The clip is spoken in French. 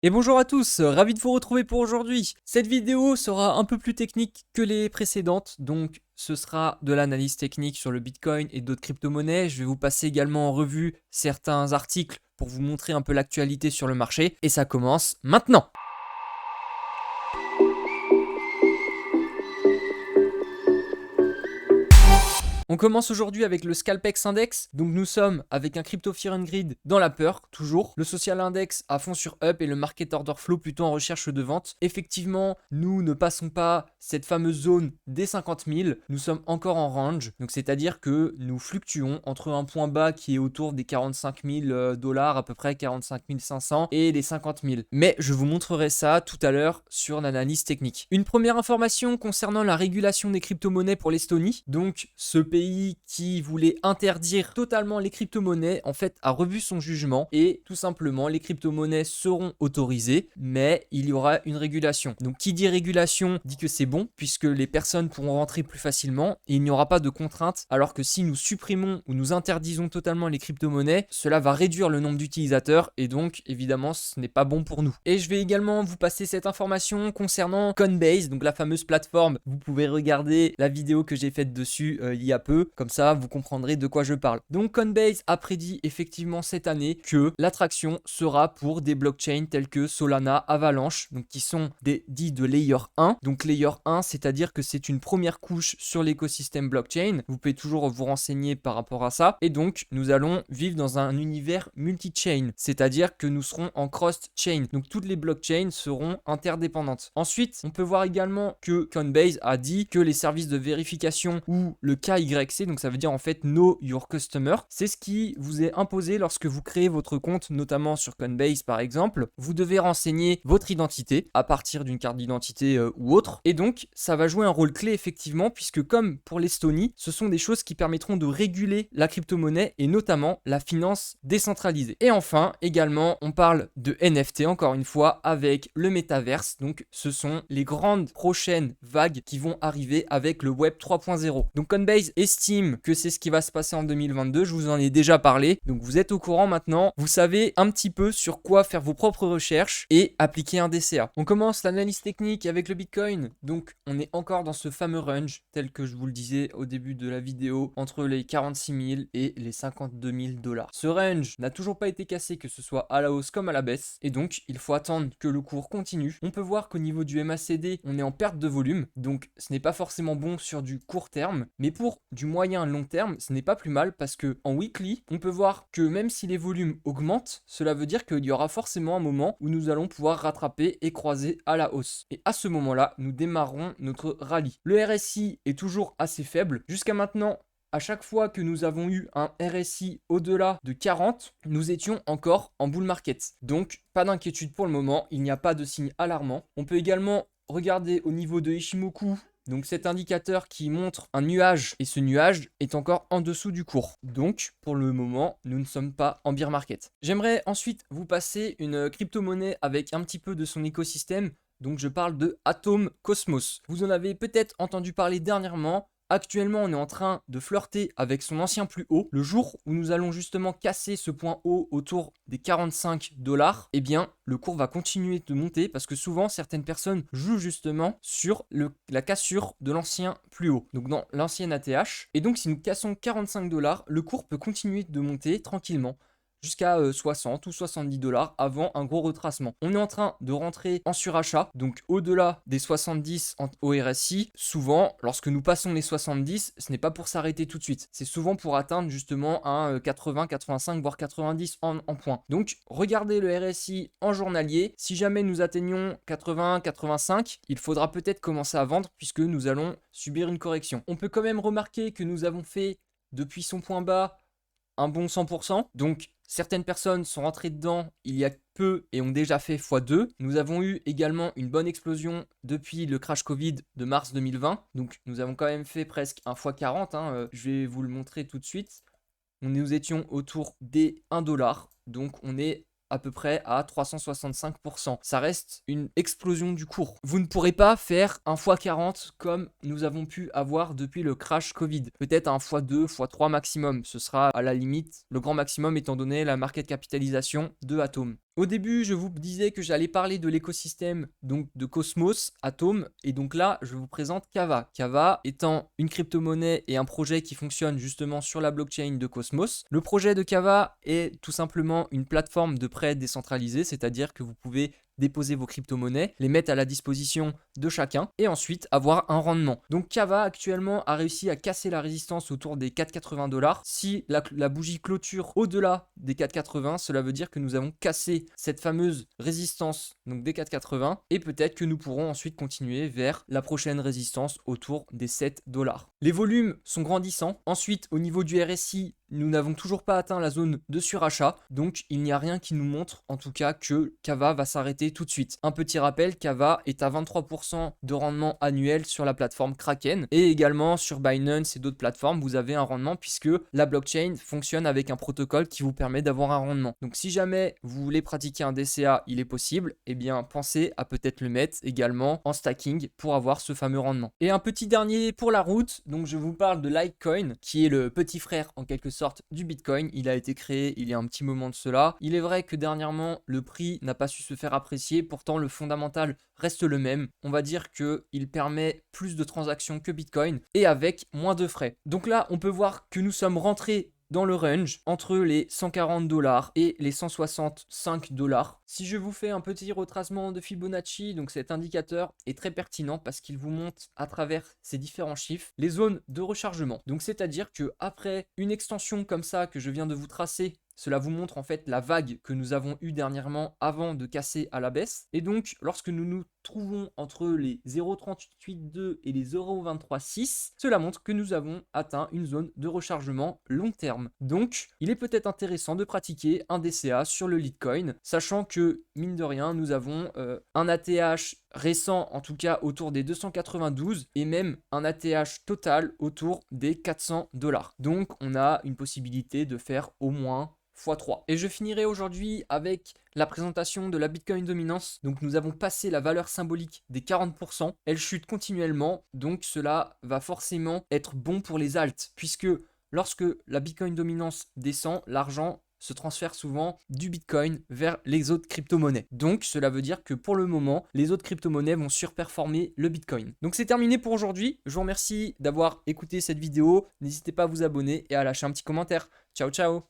Et bonjour à tous, ravi de vous retrouver pour aujourd'hui. Cette vidéo sera un peu plus technique que les précédentes, donc ce sera de l'analyse technique sur le Bitcoin et d'autres crypto-monnaies. Je vais vous passer également en revue certains articles pour vous montrer un peu l'actualité sur le marché. Et ça commence maintenant. On commence aujourd'hui avec le Scalpex Index. Donc nous sommes avec un Crypto Fear and Greed dans la peur, toujours. Le Social Index à fond sur Up et le Market Order Flow plutôt en recherche de vente. Effectivement, nous ne passons pas cette fameuse zone des 50 000. Nous sommes encore en range. Donc c'est-à-dire que nous fluctuons entre un point bas qui est autour des 45 000 dollars, à peu près 45 500, et les 50 000. Mais je vous montrerai ça tout à l'heure sur l'analyse technique. Une première information concernant la régulation des crypto-monnaies pour l'Estonie. Donc ce pays qui voulait interdire totalement les crypto-monnaies, en fait, a revu son jugement et tout simplement, les crypto-monnaies seront autorisées, mais il y aura une régulation. Donc, qui dit régulation dit que c'est bon, puisque les personnes pourront rentrer plus facilement et il n'y aura pas de contraintes, alors que si nous supprimons ou nous interdisons totalement les crypto-monnaies, cela va réduire le nombre d'utilisateurs et donc, évidemment, ce n'est pas bon pour nous. Et je vais également vous passer cette information concernant Coinbase, donc la fameuse plateforme. Vous pouvez regarder la vidéo que j'ai faite dessus il y a peu. Comme ça, vous comprendrez de quoi je parle. Donc, Coinbase a prédit effectivement cette année que l'attraction sera pour des blockchains tels que Solana, Avalanche, donc qui sont des dits de Layer 1. Donc, Layer 1, c'est-à-dire que c'est une première couche sur l'écosystème blockchain. Vous pouvez toujours vous renseigner par rapport à ça. Et donc, nous allons vivre dans un univers multi-chain, c'est-à-dire que nous serons en cross-chain. Donc, toutes les blockchains seront interdépendantes. Ensuite, on peut voir également que Coinbase a dit que les services de vérification ou le KYC, donc ça veut dire en fait Know Your Customer, c'est ce qui vous est imposé lorsque vous créez votre compte, notamment sur Coinbase par exemple. Vous devez renseigner votre identité à partir d'une carte d'identité ou autre, et donc ça va jouer un rôle clé effectivement, puisque comme pour l'Estonie, ce sont des choses qui permettront de réguler la crypto-monnaie et notamment la finance décentralisée. Et enfin, également, on parle de NFT encore une fois avec le métaverse, donc ce sont les grandes prochaines vagues qui vont arriver avec le Web 3.0. Donc Coinbase estime que c'est ce qui va se passer en 2022, je vous en ai déjà parlé, donc vous êtes au courant maintenant, vous savez un petit peu sur quoi faire vos propres recherches et appliquer un DCA. On commence l'analyse technique avec le Bitcoin, donc on est encore dans ce fameux range, tel que je vous le disais au début de la vidéo, entre les 46 000 et les 52 000 dollars. Ce range n'a toujours pas été cassé, que ce soit à la hausse comme à la baisse, et donc il faut attendre que le cours continue. On peut voir qu'au niveau du MACD, on est en perte de volume, donc ce n'est pas forcément bon sur du court terme, mais pour du moyen long terme, ce n'est pas plus mal parce que en weekly, on peut voir que même si les volumes augmentent, cela veut dire qu'il y aura forcément un moment où nous allons pouvoir rattraper et croiser à la hausse. Et à ce moment-là, nous démarrerons notre rallye. Le RSI est toujours assez faible. Jusqu'à maintenant, à chaque fois que nous avons eu un RSI au-delà de 40, nous étions encore en bull market. Donc, pas d'inquiétude pour le moment, il n'y a pas de signe alarmant. On peut également regarder au niveau de Ishimoku, donc cet indicateur qui montre un nuage, et ce nuage est encore en dessous du cours. Donc pour le moment, nous ne sommes pas en bear market. J'aimerais ensuite vous passer une crypto-monnaie avec un petit peu de son écosystème. Donc je parle de Atom Cosmos. Vous en avez peut-être entendu parler dernièrement. Actuellement, on est en train de flirter avec son ancien plus haut. Le jour où nous allons justement casser ce point haut autour des 45 dollars, eh bien, le cours va continuer de monter parce que souvent, certaines personnes jouent justement sur la cassure de l'ancien plus haut, donc dans l'ancienne ATH. Et donc, si nous cassons 45 dollars, le cours peut continuer de monter tranquillement jusqu'à 60 ou 70 dollars avant un gros retracement. On est en train de rentrer en surachat, donc au-delà des 70 au RSI. Souvent, lorsque nous passons les 70, ce n'est pas pour s'arrêter tout de suite. C'est souvent pour atteindre justement un 80, 85, voire 90 en points. Donc, regardez le RSI en journalier. Si jamais nous atteignons 80, 85, il faudra peut-être commencer à vendre puisque nous allons subir une correction. On peut quand même remarquer que nous avons fait depuis son point bas un bon 100%. Donc, certaines personnes sont rentrées dedans il y a peu et ont déjà fait x2. Nous avons eu également une bonne explosion depuis le crash Covid de mars 2020. Donc, nous avons quand même fait presque un x40. Je vais vous le montrer tout de suite. Nous étions autour des 1 dollar. Donc, on est à peu près à 365%. Ça reste une explosion du cours. Vous ne pourrez pas faire un x40 comme nous avons pu avoir depuis le crash Covid. Peut-être un x2, x3 maximum. Ce sera à la limite le grand maximum étant donné la market capitalisation de Atom. Au début, je vous disais que j'allais parler de l'écosystème donc de Cosmos, Atom, et donc là, je vous présente Kava. Kava étant une crypto-monnaie et un projet qui fonctionne justement sur la blockchain de Cosmos. Le projet de Kava est tout simplement une plateforme de prêt décentralisée, c'est-à-dire que vous pouvez déposer vos crypto-monnaies, les mettre à la disposition de chacun et ensuite avoir un rendement. Donc Kava actuellement a réussi à casser la résistance autour des 4,80 $. Si la bougie clôture au-delà des 4,80, cela veut dire que nous avons cassé cette fameuse résistance donc des 4,80 et peut-être que nous pourrons ensuite continuer vers la prochaine résistance autour des 7 $. Les volumes sont grandissants. Ensuite, au niveau du RSI, nous n'avons toujours pas atteint la zone de surachat, donc il n'y a rien qui nous montre en tout cas que Kava va s'arrêter tout de suite. Un petit rappel, Kava est à 23% de rendement annuel sur la plateforme Kraken et également sur Binance et d'autres plateformes, vous avez un rendement puisque la blockchain fonctionne avec un protocole qui vous permet d'avoir un rendement. Donc si jamais vous voulez pratiquer un DCA, il est possible, eh bien pensez à peut-être le mettre également en stacking pour avoir ce fameux rendement. Et un petit dernier pour la route, donc je vous parle de Litecoin qui est le petit frère en quelque sorte du Bitcoin. Il a été créé il y a un petit moment de cela. Il est vrai que dernièrement, le prix n'a pas su se faire apprécier. Pourtant, le fondamental reste le même. On va dire qu'il permet plus de transactions que Bitcoin et avec moins de frais. Donc là, on peut voir que nous sommes rentrés dans le range entre les 140 $ et les 165 $. Si je vous fais un petit retracement de Fibonacci, donc cet indicateur est très pertinent parce qu'il vous montre à travers ces différents chiffres les zones de rechargement. Donc c'est-à-dire que après une extension comme ça que je viens de vous tracer, cela vous montre en fait la vague que nous avons eue dernièrement avant de casser à la baisse. Et donc, lorsque nous nous trouvons entre les 0,382 et les 0,236, cela montre que nous avons atteint une zone de rechargement long terme. Donc, il est peut-être intéressant de pratiquer un DCA sur le Litecoin, sachant que, mine de rien, nous avons un ATH récent, en tout cas autour des 292, et même un ATH total autour des 400 $. Donc, on a une possibilité de faire au moins x3. Et je finirai aujourd'hui avec la présentation de la Bitcoin Dominance. Donc nous avons passé la valeur symbolique des 40%. Elle chute continuellement, donc cela va forcément être bon pour les alts, puisque lorsque la Bitcoin Dominance descend, l'argent se transfère souvent du Bitcoin vers les autres crypto-monnaies. Donc cela veut dire que pour le moment, les autres crypto-monnaies vont surperformer le Bitcoin. Donc c'est terminé pour aujourd'hui. Je vous remercie d'avoir écouté cette vidéo. N'hésitez pas à vous abonner et à lâcher un petit commentaire. Ciao ciao.